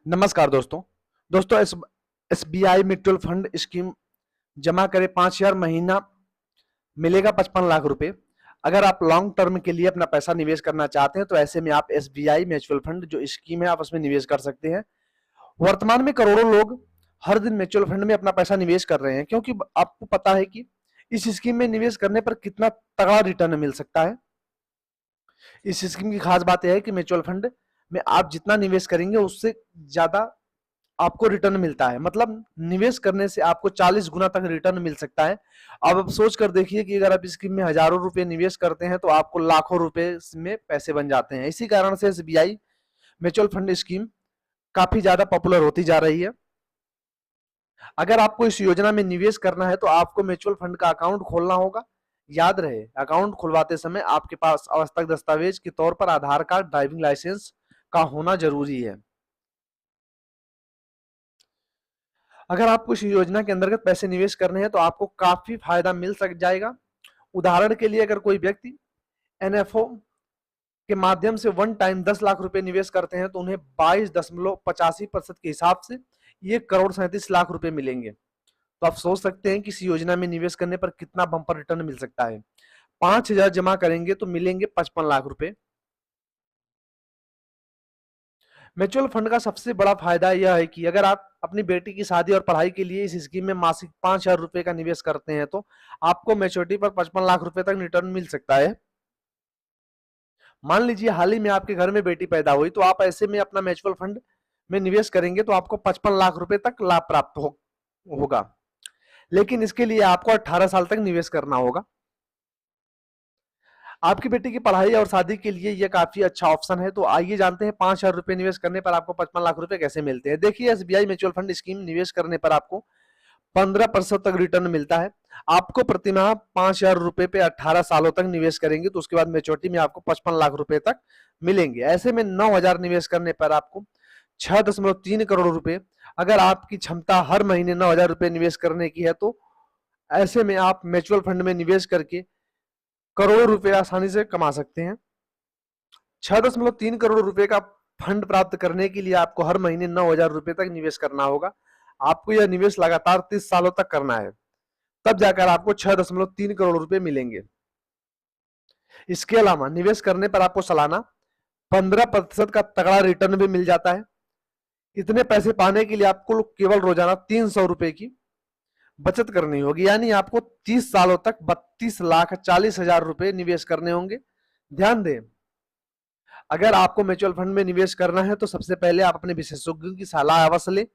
नमस्कार दोस्तों। SBI mutual fund scheme जमा करें 5,000 महीना मिलेगा 55 लाख रुपए। अगर आप लॉन्ग टर्म के लिए अपना पैसा निवेश करना चाहते हैं तो ऐसे में आप एसबीआई म्यूचुअल फंड जो स्कीम है आप उसमें निवेश कर सकते हैं। वर्तमान में करोड़ों लोग हर दिन म्यूचुअल फंड में अपना पैसा निवेश कर रहे हैं, क्योंकि आपको पता है कि इस स्कीम में निवेश करने पर कितना तगड़ा रिटर्न मिल सकता है। इस स्कीम की खास बात यह है कि म्यूचुअल फंड में आप जितना निवेश करेंगे उससे ज्यादा आपको रिटर्न मिलता है। मतलब निवेश करने से आपको 40 गुना तक रिटर्न मिल सकता है। अब आप सोच कर देखिए कि अगर आप स्कीम में हजारों रुपए निवेश करते हैं तो आपको लाखों रुपए में पैसे बन जाते हैं। इसी कारण से एसबीआई म्यूचुअल फंड स्कीम काफी ज्यादा पॉपुलर होती जा रही है। अगर आपको इस योजना में निवेश करना है तो आपको म्यूचुअल फंड का अकाउंट खोलना होगा। याद रहे, अकाउंट खुलवाते समय आपके पास आवश्यक दस्तावेज के तौर पर आधार कार्ड, ड्राइविंग लाइसेंस का होना जरूरी है। अगर आपको इस योजना के अंतर्गत पैसे निवेश करने हैं तो आपको काफी फायदा मिल सक जाएगा। उदाहरण के लिए अगर कोई व्यक्ति एनएफओ के माध्यम से वन टाइम 10 लाख रुपए निवेश करते हैं तो उन्हें 22.85% के हिसाब से 1,37 करोड़ रुपए मिलेंगे। तो आप सोच सकते हैं कि इस योजना में निवेश करने पर कितना बम्पर रिटर्न मिल सकता है। 5,000 जमा करेंगे तो मिलेंगे 55 लाख रुपए। म्यूचुअल फंड का सबसे बड़ा फायदा यह है कि अगर आप अपनी बेटी की शादी और पढ़ाई के लिए इस स्कीम में मासिक 5,000 रुपए का निवेश करते हैं तो आपको मैच्योरिटी पर 55 लाख रुपए तक रिटर्न मिल सकता है। मान लीजिए हाल ही में आपके घर में बेटी पैदा हुई तो आप ऐसे में अपना म्यूचुअल फंड में निवेश करेंगे तो आपको 55 लाख रुपए तक लाभ प्राप्त होगा। लेकिन इसके लिए आपको 18 साल तक निवेश करना होगा। आपकी बेटी की पढ़ाई और शादी के लिए यह काफी अच्छा ऑप्शन है। तो आइए जानते हैं 5,000 रुपए निवेश करने पर आपको 55 लाख रुपए कैसे मिलते हैं। देखिए, एसबीआई म्यूचुअल फंड स्कीम निवेश करने पर आपको 15% तक रिटर्न मिलता है। आपको प्रतिमाह 5,000 रुपए पे 18 सालों तक निवेश करेंगे तो उसके बाद मेच्योरिटी में आपको 55 लाख रुपए तक मिलेंगे। ऐसे में 9,000 निवेश करने पर आपको 6.3 करोड़ रुपए। अगर आपकी क्षमता हर महीने 9,000 रुपए निवेश करने की है तो ऐसे में आप म्यूचुअल फंड में निवेश करके करोड़ों रुपए आसानी से कमा सकते हैं। 6.3 करोड़ रुपए का फंड प्राप्त करने के लिए आपको हर महीने 9,000 रुपए तक निवेश करना होगा। आपको यह निवेश लगातार 30 सालों तक करना है, तब जाकर आपको 6.3 करोड़ रुपए मिलेंगे। इसके अलावा निवेश करने पर आपको सालाना 15% का तगड़ा रिटर्न भी मिल जाता है। इतने पैसे पाने के लिए आपको केवल रोजाना 300 रुपए की बचत करनी होगी, यानी आपको 30 सालों तक 32,40,000 रुपए निवेश करने होंगे। ध्यान दें, अगर आपको म्यूचुअल फंड में निवेश करना है तो सबसे पहले आप अपने विशेषज्ञों की सलाह अवश्य लें,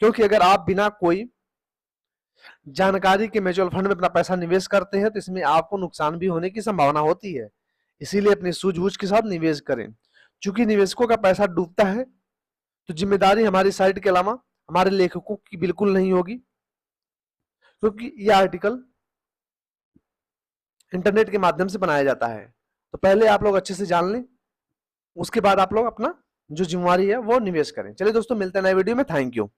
क्योंकि अगर आप बिना कोई जानकारी के म्यूचुअल फंड में अपना पैसा निवेश करते हैं तो इसमें आपको नुकसान भी होने की संभावना होती है। इसीलिए अपनी सूझबूझ के साथ निवेश करें। चूंकि निवेशकों का पैसा डूबता है तो जिम्मेदारी हमारी साइट के अलावा हमारे लेखकों की बिल्कुल नहीं होगी, क्योंकि यह आर्टिकल इंटरनेट के माध्यम से बनाया जाता है। तो पहले आप लोग अच्छे से जान लें, उसके बाद आप लोग अपना जो जिम्मेवारी है वो निवेश करें। चलिए दोस्तों, मिलते हैं नए वीडियो में। Thank you.